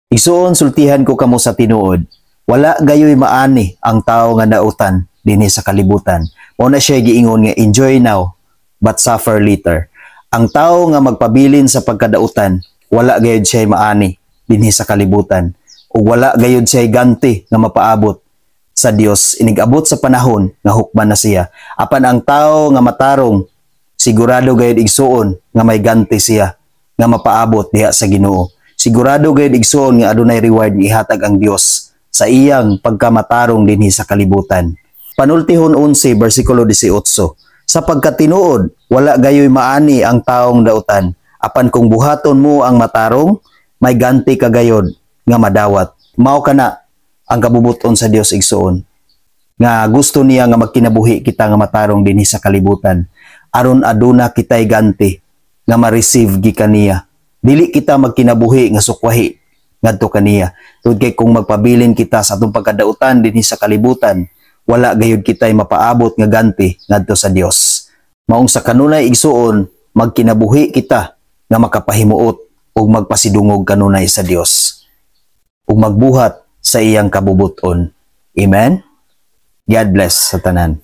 Isuon sultihan ko kamo sa tinuod, wala gayoy maani ang tao nga nautan dinhi sa kalibutan. Mao na siya giingon nga enjoy now but suffer later. Ang tao nga magpabilin sa pagkadautan, wala gayud siya maani dinhi sa kalibutan. Ug wala gayud siya ganti nga mapaabot sa Dios. Inigabot sa panahon nga hukman na siya. Apan ang tao nga matarong, sigurado gayud igsuon nga may ganti siya nga mapaabot diha sa Ginoo. Sigurado gayud igsuon nga adunay reward nga ihatag ang Dios sa iyang pagkamatarong dinhi sa kalibutan. Panultihon 11 bersikulo 18. Sa pagkatinuod, wala gayoy maani ang taong dautan. Apan kung buhaton mo ang matarong, may ganti kagayod nga madawat. Mao kana ang kabubuton sa Dios igsuon. Nga gusto niya nga magkinabuhi kita nga matarong dinhi sa kalibutan. Aron aduna kitay ganti nga ma-receive gikan niya. Dili kita magkinabuhi nga sukwahi ngadto kaniya. Tungod kay kung magpabilin kita sa atong pagkadautan dinhi sa kalibutan, wala gayud kitay mapaabot nga ganti ngadto sa Dios. Maong sa kanunay igsuon, magkinabuhi kita nga makapahimuot ug magpasidungog kanunay sa Dios ug magbuhat sa iyang kabubuton. Amen. God bless sa tanan.